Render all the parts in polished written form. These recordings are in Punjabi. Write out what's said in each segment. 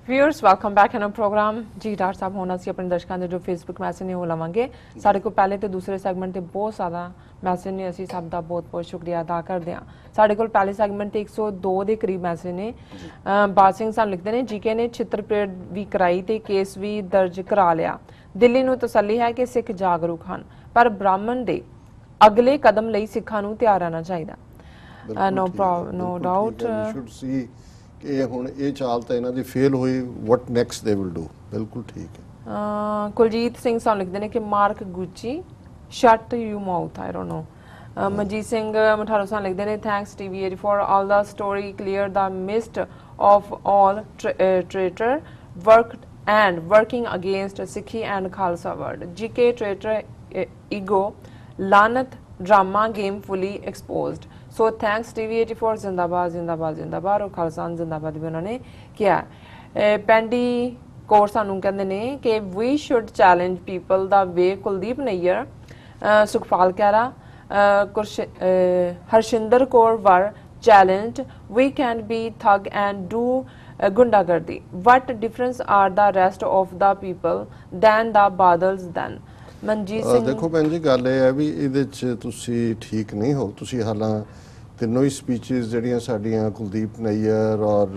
Viewers welcome back in program जी डॉक्टर साहब होना सी अपने दर्शकों के जो फेसबुक मैसेज ने वो लवांगे साढ़े को पहले तो दूसरे सैगमेंट से बहुत ज़्यादा मैसेज ने असी सब का बहुत बहुत शुक्रिया अदा करते हैं साढ़े को पहले सैगमेंट 102 के करीब मैसेज ने बात सिंह सानू लिखते हैं जीके ने छित्र परेड भी कराई तो केस भी दर्ज करा लिया दिल्ली नूं तसल्ली है कि सिख जागरूक हैं पर ब्राह्मण के अगले कदम ਲਈ ਸਿੱਖਾਂ ਨੂੰ ਤਿਆਰ ਰਹਿਣਾ ਚਾਹੀਦਾ नो डाउट कि हुण ये चाल तो इन्हां दी फेल हुई what next they will do बिल्कुल ठीक है कुलजीत सिंह सानू लिखते हैं कि Mark Gucci shut you mouth I don't know Manjeet Singh Matharu सानू लिखते हैं thanks TV for all the story clear the mist of all traitor work and working against Sikhi and Khalsa word GK traitor ego लानत drama game fully exposed so thanks TV 84 जिंदाबाद जिंदाबाद जिंदाबाद और खालसान जिंदाबाद भी उन्होंने किया पेंडी कौर सानू कहते हैं कि we should challenge people the way Kuldip Nayar Sukhpal Khaira Harshinder Kaur वर challenge we can be thug and do गुंडागर्दी what difference are the rest of the people than the Badals than Manjeet Singh देखो भैन जी गल है भी ये ठीक नहीं हो तुसी हालां तीनों ही स्पीचेस जड़ियां साडियां कुलदीप नैयर और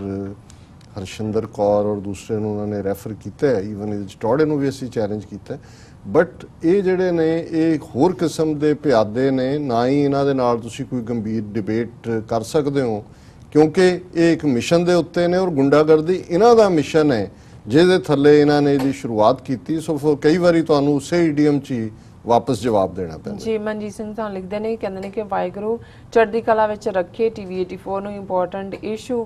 हरशिंदर कौर और दूसरे उन्होंने रैफर किया है ईवन ये टौड़े भी असी चैलेंज किया बट ये जड़े ने ये होर किस्म के प्यादे ने ना ही इन्हां दे नाल तुसी कोई गंभीर डिबेट कर सकते हो क्योंकि ये एक मिशन के उत्ते ने और गुंडागर्दी इन्हां दा मिशन है ਜਿਹਦੇ ਥੱਲੇ ਇਹਨਾਂ ਨੇ ਇਹਦੀ ਸ਼ੁਰੂਆਤ ਕੀਤੀ ਸੋ ਕਈ ਵਾਰੀ ਤੁਹਾਨੂੰ ਉਸੇ ਈਡੀਐਮ 'ਚ ਹੀ ਵਾਪਸ ਜਵਾਬ ਦੇਣਾ ਪੈਂਦਾ ਜੀ ਮਨਜੀਤ ਸਿੰਘ ਤਾਂ ਲਿਖਦੇ ਨੇ ਕਹਿੰਦੇ ਨੇ ਕਿ ਵਾਹਿਗੁਰੂ ਚੜ੍ਹਦੀ ਕਲਾ ਵਿੱਚ ਰੱਖੇ ਟੀਵੀ 84 ਨੂੰ important issue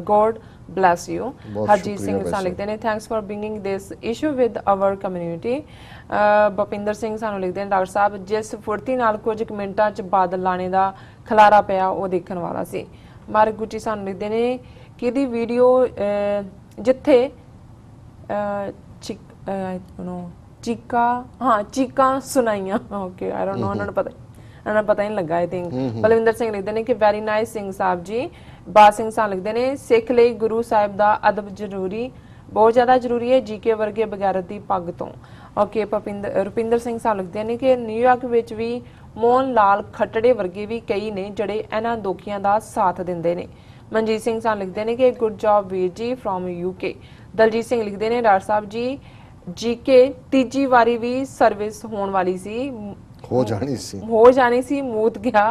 God bless you harjeet singh san likhde ne thanks for bringing this issue with our community Bapinder Singh ਸਾਨੂੰ ਲਿਖਦੇ ਨੇ ਡਾਕਟਰ ਸਾਹਿਬ ਜਿਸ ਫੁਰਤੀ ਨਾਲ ਕੁਝ ਮਿੰਟਾਂ 'ਚ ਬਾਦਲ ਲਾਣੇ ਦਾ ਖਲਾਰਾ ਪਿਆ ਉਹ ਦੇਖਣ ਵਾਲਾ ਸੀ ਮਾਰਕ ਗੁੱਚੀ ਸਾਨੂੰ ਲਿਖਦੇ ਨੇ ਕਿ ਇਹਦੀ ਵੀਡੀਓ ਜਿੱਥੇ चीका हाँ चीका सुनाइया ओके आई डोंट नो उन्होंने पता नहीं लगा आई थिंक बलविंदर सिंह लिखते हैं कि वेरी नाइस सिंह साहब जी बात सिंह साहब लिखते हैं सिख ਲਈ गुरु साहिब ਦਾ अदब जरूरी बहुत ज़्यादा जरूरी है जीके वर्गे बगैरत ਦੀ ਪੱਗ ਤੋਂ ओके रुपिंदर सिंह साहब लिखते हैं कि न्यूयॉर्क ਵਿੱਚ ਵੀ ਮੋਹਨ ਲਾਲ ਖੱਟੜੇ ਵਰਗੇ ਵੀ ਕਈ ਨੇ ਜਿਹੜੇ ਇਹਨਾਂ ਦੋਖੀਆਂ ਦਾ ਸਾਥ ਦਿੰਦੇ ਨੇ मनजीत सिंह साहब लिखते हैं कि good job Veer ji from UK Daljeet Singh लिखते हैं डॉक्टर साहब जी जीके तीजी वारी भी सर्विस होने वाली सी हो जानी सी मूत गया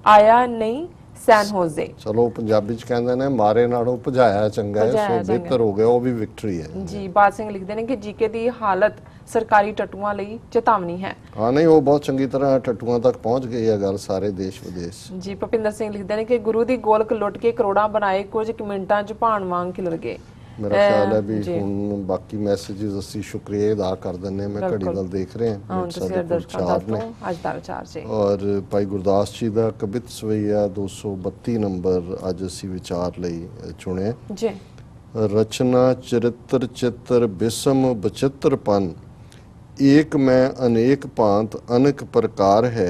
आया नहीं सैन होजे चलो पंजाबी च कहंदे ने मारे नालों भजाया चंगा है सो बेहतर हो गया वो भी विक्ट्री है जी बात सिंह लिखते हैं कि जीके दी हालत सरकारी टट्टूआं लई चेतावनी है हाँ नहीं वो बहुत चंगी तरह टट्टूआं तक पहुंच गई है गल सारे देश विदेश जी भुपिंदर सिंह लिखते हैं कि गुरु दी गोलक लुट के करोड़ां बनाए कुछ मिनटां च भाण वांग खिलर गए मेरा ख्याल है भी हुण बाकी मैसेजेस ਅਸੀਂ शुक्रिया अदा कर ਦਿੰਨੇ मैं घड़ी ਵੱਲ देख रहे हैं ਅੱਜ ਦਾ ਵਿਚਾਰ ਜੀ और भाई गुरदास जी ਦਾ ਕਵਿਤ ਸਵਈਆ 232 ਨੰਬਰ ਅੱਜ ਅਸੀਂ ਵਿਚਾਰ ਲਈ ਚੁਣਿਆ ਜੀ रचना चरित्र चित्र बिसम बचित्रपन एक में अनेक भांत अनेक प्रकार है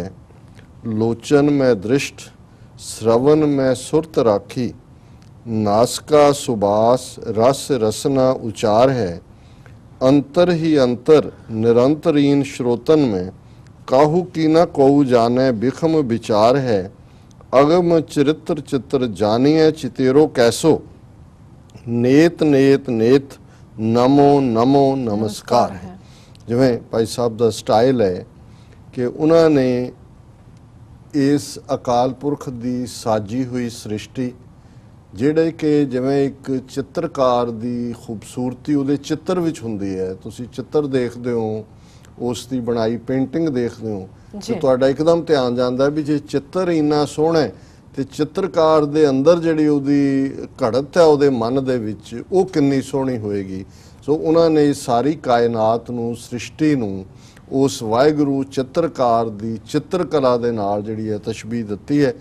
लोचन में दृष्ट श्रवण में सुरत राखी नासका सुबास रस रसना उचार है अंतर ही अंतर निरंतरीन श्रोतन में काहू की न कोऊ जाने बिखम विचार है अगम चरित्र चित्र जानिए चितेरो कैसो नेत नेत नेत नमो नमो नमस्कार है जिवें भाई साहब का स्टाइल है कि उन्होंने इस अकाल पुरख की साजी हुई सृष्टि ਜਿਹੜੇ ਕਿ ਜਿਵੇਂ ਇੱਕ ਚਿੱਤਰਕਾਰ ਦੀ ਖੂਬਸੂਰਤੀ ਉਹਦੇ ਚਿੱਤਰ ਵਿੱਚ ਹੁੰਦੀ ਹੈ ਤੁਸੀਂ ਚਿੱਤਰ ਦੇਖਦੇ ਹੋ ਉਸ ਦੀ ਬਣਾਈ ਪੇਂਟਿੰਗ ਦੇਖਦੇ ਹੋ ਤੇ ਤੁਹਾਡਾ ਇੱਕਦਮ ਧਿਆਨ ਜਾਂਦਾ ਵੀ ਜੇ ਚਿੱਤਰ ਇੰਨਾ ਸੋਹਣਾ ਹੈ ਤੇ ਚਿੱਤਰਕਾਰ ਦੇ ਅੰਦਰ ਜਿਹੜੀ ਉਹਦੀ ਘੜਤ ਹੈ ਉਹਦੇ ਮਨ ਦੇ ਵਿੱਚ ਉਹ ਕਿੰਨੀ ਸੋਹਣੀ ਹੋਏਗੀ ਸੋ ਉਹਨਾਂ ਨੇ ਸਾਰੀ ਕਾਇਨਾਤ ਨੂੰ ਸ੍ਰਿਸ਼ਟੀ ਨੂੰ उस वाहिगुरु चित्रकार की चित्रकला दे नाल जिहड़ी है तशबीह दित्ती है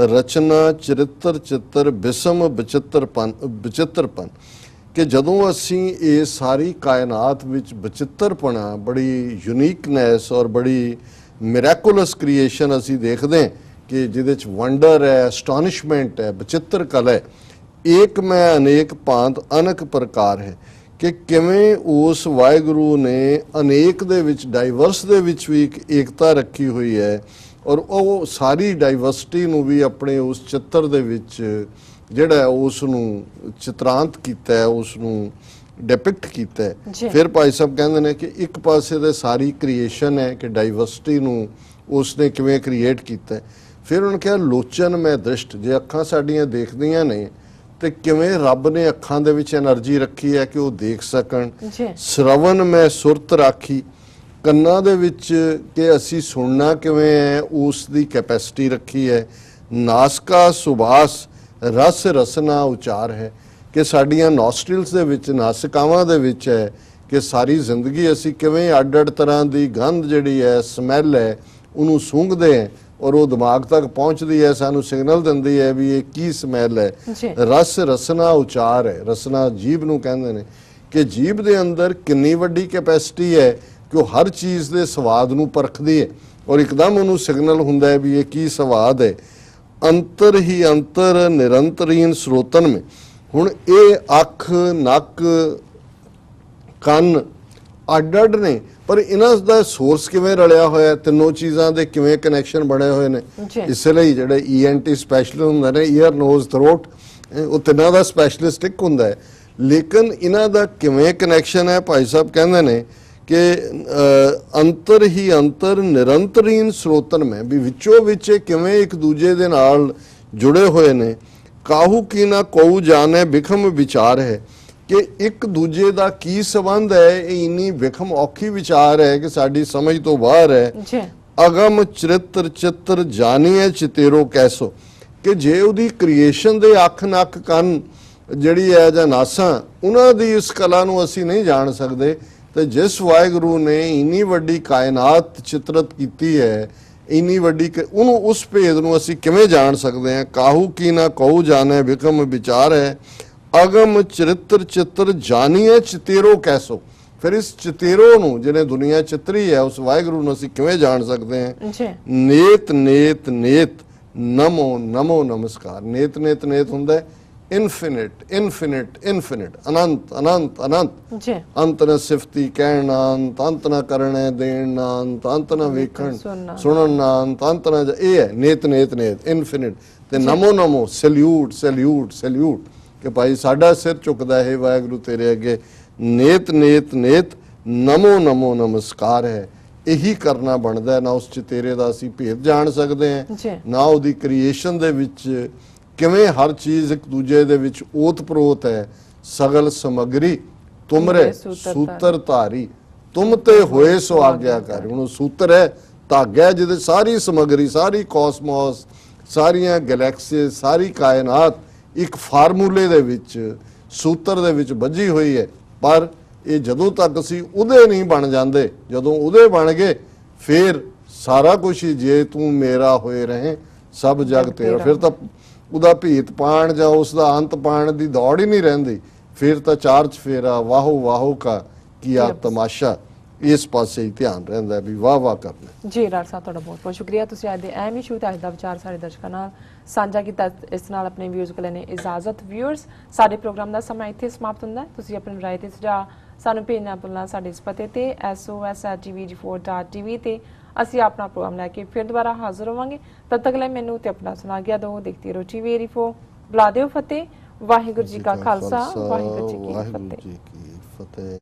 रचना चरित्र चित्र बिसम बचित्रपन कि जदों असी ये सारी कायनात विच बचित्रपना बड़ी यूनीकनैस और बड़ी मिरैकुलस क्रिएशन असी देखते हैं कि जिहदे च वंडर है एस्टॉनिशमेंट है बचित्र कला है ਏਕ ਮੈਂ ਅਨੇਕ ਭਾਂਤ ਅਨਕ ਪ੍ਰਕਾਰ ਹੈ, ਕਿ ਕਿਵੇਂ ਉਸ ਵਾਹਿਗੁਰੂ ਨੇ ਅਨੇਕ ਦੇ ਵਿੱਚ, ਡਾਈਵਰਸ ਦੇ ਵਿੱਚ ਵੀ ਇੱਕ ਏਕਤਾ ਰੱਖੀ ਹੋਈ ਹੈ, ਔਰ ਉਹ ਸਾਰੀ ਡਾਈਵਰਸਿਟੀ ਨੂੰ ਵੀ ਆਪਣੇ ਉਸ ਚਿੱਤਰ ਦੇ ਵਿੱਚ ਜਿਹੜਾ ਹੈ ਉਸ ਨੂੰ ਚਿਤਰਾਂਤ ਕੀਤਾ ਹੈ, ਉਸ ਨੂੰ ਡਿਪਿਕਟ ਕੀਤਾ ਹੈ। ਫਿਰ ਭਾਈ ਸਾਹਿਬ ਕਹਿੰਦੇ ਨੇ ਕਿ ਇੱਕ ਪਾਸੇ ਤੇ ਸਾਰੀ ਕ੍ਰੀਏਸ਼ਨ ਹੈ ਕਿ ਡਾਈਵਰਸਿਟੀ ਨੂੰ ਉਸਨੇ ਕਿਵੇਂ ਕ੍ਰੀਏਟ ਕੀਤਾ ਹੈ। ਫਿਰ ਉਹਨੇ ਕਿਹਾ ਲੋਚਨ ਮੈਂ ਦ੍ਰਿਸ਼ਟ, ਜੇ ਅੱਖਾਂ ਸਾਡੀਆਂ ਦੇਖਦੀਆਂ ਨੇ ਤੇ ਕਿਵੇਂ ਰੱਬ ਨੇ ਅੱਖਾਂ ਦੇ ਵਿੱਚ એનર્ਜੀ ਰੱਖੀ ਹੈ ਕਿ ਉਹ ਦੇਖ ਸਕਣ। ਸ਼ਰਵਨ ਮੈਂ ਸੁਰਤ ਰਾਖੀ, ਕੰਨਾਂ ਦੇ ਵਿੱਚ ਕਿ ਅਸੀਂ ਸੁਣਨਾ ਕਿਵੇਂ ਹੈ ਉਸ ਦੀ ਕੈਪੈਸਿਟੀ ਰੱਖੀ ਹੈ। ਨਾਸਕਾ ਸੁਭਾਸ ਰਸ ਰਸਨਾ ਉਚਾਰ ਹੈ, ਕਿ ਸਾਡੀਆਂ ਨੋਸਟ੍ਰਿਲਸ ਦੇ ਵਿੱਚ, ਨਾਸਿਕਾਵਾਂ ਦੇ ਵਿੱਚ ਹੈ ਕਿ ਸਾਰੀ ਜ਼ਿੰਦਗੀ ਅਸੀਂ ਕਿਵੇਂ ਅੱਡ-ਅੱਡ ਤਰ੍ਹਾਂ ਦੀ ਗੰਧ ਜਿਹੜੀ ਹੈ, ਸਮੈਲ ਹੈ, ਉਹਨੂੰ ਸੂੰਘਦੇ ਹਾਂ ਔਰ ਉਹ ਦਿਮਾਗ ਤੱਕ ਪਹੁੰਚਦੀ ਹੈ, ਸਾਨੂੰ ਸਿਗਨਲ ਦਿੰਦੀ ਹੈ ਵੀ ਇਹ ਕੀ ਸਮੈਲ ਹੈ। ਰਸ ਰਸਨਾ ਉਚਾਰ ਹੈ, ਰਸਨਾ ਜੀਭ ਨੂੰ ਕਹਿੰਦੇ ਨੇ, ਕਿ ਜੀਭ ਦੇ ਅੰਦਰ ਕਿੰਨੀ ਵੱਡੀ ਕੈਪੈਸਿਟੀ ਹੈ ਕਿ ਉਹ ਹਰ ਚੀਜ਼ ਦੇ ਸਵਾਦ ਨੂੰ ਪਰਖਦੀ ਹੈ ਔਰ ਇੱਕਦਮ ਉਹਨੂੰ ਸਿਗਨਲ ਹੁੰਦਾ ਹੈ ਵੀ ਇਹ ਕੀ ਸਵਾਦ ਹੈ। ਅੰਤਰ ਹੀ ਅੰਤਰ ਨਿਰੰਤਰੀਨ ਸਰੋਤਨ ਮੇ, ਹੁਣ ਇਹ ਅੱਖ, ਨੱਕ, ਕੰਨ ਅੱਡ-ਅੱਡ ਨੇ, ਪਰ ਇਹਨਾਂ ਦਾ ਸੋਰਸ ਕਿਵੇਂ ਰਲਿਆ ਹੋਇਆ, ਤਿੰਨੋਂ ਚੀਜ਼ਾਂ ਦੇ ਕਿਵੇਂ ਕਨੈਕਸ਼ਨ ਬਣੇ ਹੋਏ ਨੇ। ਇਸ ਲਈ ਜਿਹੜੇ ENT ਸਪੈਸ਼ਲਿਸਟ ਹੁੰਦੇ ਨੇ, ਈਅਰ, ਨੋਜ਼, ਥਰੋਟ, ਉਹ ਤਿੰਨਾਂ ਦਾ ਸਪੈਸ਼ਲਿਸਟ ਇੱਕ ਹੁੰਦਾ ਹੈ, ਲੇਕਿਨ ਇਹਨਾਂ ਦਾ ਕਿਵੇਂ ਕਨੈਕਸ਼ਨ ਹੈ। ਭਾਈ ਸਾਹਿਬ ਕਹਿੰਦੇ ਨੇ ਕਿ ਅੰਤਰ ਹੀ ਅੰਤਰ ਨਿਰੰਤਰੀਨ ਸਰੋਤਨ ਮੈਂ, ਵੀ ਵਿੱਚੋਂ ਵਿੱਚ ਕਿਵੇਂ ਇੱਕ ਦੂਜੇ ਦੇ ਨਾਲ ਜੁੜੇ ਹੋਏ ਨੇ। ਕਾਹੂ ਕੀ ਨਾ ਕਉ ਜਾਣੇ ਬਿਖਮ ਵਿਚਾਰ ਹੈ, ਕਿ ਇੱਕ ਦੂਜੇ ਦਾ ਕੀ ਸੰਬੰਧ ਹੈ, ਇਹ ਇੰਨੀ ਵਿਖਮ ਔਖੀ ਵਿਚਾਰ ਹੈ ਕਿ ਸਾਡੀ ਸਮਝ ਤੋਂ ਬਾਹਰ ਹੈ। ਅਗਮ ਚਰਿੱਤਰ ਚਿੱਤਰ ਜਾਣੀਏ ਚਿਤੇਰੋ ਕੈਸੋ, ਕਿ ਜੇ ਉਹਦੀ ਕ੍ਰੀਏਸ਼ਨ ਦੇ ਅੱਖ, ਨੱਕ, ਕੰਨ ਜਿਹੜੀ ਹੈ ਜਾਂ ਨਾਸਾਂ, ਉਹਨਾਂ ਦੀ ਇਸ ਕਲਾ ਨੂੰ ਅਸੀਂ ਨਹੀਂ ਜਾਣ ਸਕਦੇ, ਤੇ ਜਿਸ ਵਾਹਿਗੁਰੂ ਨੇ ਇੰਨੀ ਵੱਡੀ ਕਾਇਨਾਤ ਚਿਤਰਤ ਕੀਤੀ ਹੈ, ਇੰਨੀ ਵੱਡੀ, ਉਹਨੂੰ ਉਸ ਭੇਦ ਨੂੰ ਅਸੀਂ ਕਿਵੇਂ ਜਾਣ ਸਕਦੇ ਹਾਂ। ਕਾਹੂ ਕੀ ਨਾ ਕਹੂ ਜਾਣੇ ਵਿਕਮ ਵਿਚਾਰ ਹੈ, ਅਗਮ ਚਰਿੱਤਰ ਚਿੱਤਰ ਜਾਣੀਏ ਚਿਤੇਰੋ ਕੈਸੋ, ਫਿਰ ਇਸ ਚਿਤੇਰੋ ਨੂੰ ਜਿਹਨੇ ਦੁਨੀਆ ਚਿਤਰੀ ਹੈ ਉਸ ਵਾਹਿਗੁਰੂ ਨੂੰ ਅਸੀਂ ਕਿਵੇਂ ਜਾਣ ਸਕਦੇ ਹਾਂ। ਨੇਤ ਨੇਤ ਨੇਤ ਨਮੋ ਨਮੋ ਨਮਸਕਾਰ, ਨੇਤ ਨੇਤ ਨੇਤ ਹੁੰਦਾ ਇਨਫਿਨਿਟ ਇਨਫਿਨਿਟ ਇਨਫਿਨਿਟ, ਅਨੰਤ ਅਨੰਤ ਅਨੰਤ, ਅੰਤ ਨ ਸਿਫਤੀ ਕਹਿਣ ਨਾ ਅੰਤ, ਅੰਤ ਨ ਕਰਨੇ ਦੇਣ ਨਾ ਅੰਤ, ਅੰਤ ਨ ਵੇਖਣ ਸੁਣਨ ਨਾ ਅੰਤ, ਅੰਤ ਨ, ਇਹ ਹੈ ਨੇਤ ਨੇਤ ਨੇਤ ਇਨਫਿਨਿਟ। ਤੇ ਨਮੋ ਨਮੋ ਸੈਲਿਊਟ ਸੈਲਿਊਟ ਸੈਲਿਊਟ, ਕਿ ਭਾਈ ਸਾਡਾ ਸਿਰ ਝੁਕਦਾ ਹੈ ਵਾਹਿਗੁਰੂ ਤੇਰੇ ਅੱਗੇ। ਨੇਤ ਨੇਤ ਨੇਤ ਨਮੋ ਨਮੋ ਨਮਸਕਾਰ ਹੈ, ਇਹੀ ਕਰਨਾ ਬਣਦਾ। ਨਾ ਉਸ ਚਿਤੇਰੇ ਦਾ ਅਸੀਂ ਭੇਦ ਜਾਣ ਸਕਦੇ ਹਾਂ, ਨਾ ਉਹਦੀ ਕ੍ਰੀਏਸ਼ਨ ਦੇ ਵਿੱਚ ਕਿਵੇਂ ਹਰ ਚੀਜ਼ ਇੱਕ ਦੂਜੇ ਦੇ ਵਿੱਚ ਓਤ ਪ੍ਰੋਤ ਹੈ। ਸਗਲ ਸਮਗਰੀ ਤੁਮਰੇ ਸੂਤਰ ਧਾਰੀ, ਤੁਮ ਤੇ ਹੋਏ ਸੋ ਆਗਿਆਕਾਰੀ। ਹੁਣ ਸੂਤਰ ਹੈ, ਧਾਗਾ ਜਿਹਦੇ ਸਾਰੀ ਸਮਗਰੀ, ਸਾਰੀ ਕੋਸਮੋਸ, ਸਾਰੀਆਂ ਗੈਲੈਕਸੀ, ਸਾਰੀ ਕਾਇਨਾਤ ਇੱਕ ਫਾਰਮੂਲੇ ਦੇ ਵਿੱਚ, ਸੂਤਰ ਦੇ ਵਿੱਚ ਬੱਝੀ ਹੋਈ ਹੈ। ਪਰ ਇਹ ਜਦੋਂ ਤੱਕ ਅਸੀਂ ਉਹਦੇ ਨਹੀਂ ਬਣ ਜਾਂਦੇ, ਜਦੋਂ ਉਹਦੇ ਬਣ ਗਏ ਫਿਰ ਸਾਰਾ ਕੁਝ ਹੀ, ਜੇ ਤੂੰ ਮੇਰਾ ਹੋਏ ਰਹੇ ਸਭ ਜਗ ਤੇਰਾ, ਫਿਰ ਤਾਂ ਉਹਦਾ ਭੇਤ ਪਾਣ ਜਾਂ ਉਸ ਦਾ ਅੰਤ ਪਾਣ ਦੀ ਦੌੜ ਹੀ ਨਹੀਂ ਰਹਿੰਦੀ। ਫਿਰ ਤਾਂ ਚਾਰ ਚਫੇਰਾ ਵਾਹੋ ਵਾਹੋ ਕਾ ਕੀਆ ਤਮਾਸ਼ਾ, ਇਸ ਪਾਸੇ ਹੀ ਧਿਆਨ ਰਹਿੰਦਾ ਵੀ ਵਾਹ ਵਾਹ ਕਰਨਾ। ਜੀ ਰਾਜ ਸਾਹਿਬ, ਤੁਹਾਡਾ ਬਹੁਤ ਬਹੁਤ ਸ਼ੁਕਰੀਆ। ਤੁਸੀਂ ਅੱਜ ਦੇ ਅਹਿਮ ਇਸ਼ੂ ਤੇ ਅੱਜ ਦਾ ਵਿਚਾਰ ਸਾਡੇ ਦਰਸ਼ਕਾਂ ਨਾਲ ਸਾਂਝਾ ਕੀਤਾ। ਇਸ ਨਾਲ ਆਪਣੇ ਵਿਊਜ਼ ਕੋਲ ਨੇ ਇਜਾਜ਼ਤ। ਵਿਊਅਰਸ, ਸਾਡੇ ਪ੍ਰੋਗਰਾਮ ਦਾ ਸਮਾਂ ਇੱਥੇ ਸਮਾਪਤ ਹੁੰਦਾ ਹੈ। ਤੁਸੀਂ ਆਪਣੇ ਰਾਏ ਤੇ ਸੁਝਾਅ ਸਾਨੂੰ ਭੇਜਣਾ ਭੁੱਲਣਾ ਸਾਡੇ ਇਸ ਪਤੇ ਤੇ sos@tvg4.tv ਤੇ ਅਸੀਂ ਆਪਣਾ ਪ੍ਰੋਗਰਾਮ ਲੈ ਕੇ ਫਿਰ ਦੁਬਾਰਾ ਹਾਜ਼ਰ ਹੋਵਾਂਗੇ। ਤਦ ਤੱਕ ਲਈ ਮੈਨੂੰ ਤੇ ਆਪਣਾ ਸੁਣਾ ਗਿਆ ਦੋ। ਦੇਖਦੇ ਰਹੋ TV84। ਬੁਲਾ ਦਿਓ ਫਤਿਹ। ਵਾਹਿਗੁਰੂ ਜੀ ਕਾ ਖਾਲਸਾ, ਵਾਹਿਗੁਰੂ ਜੀ ਕੀ ਫਤਿਹ।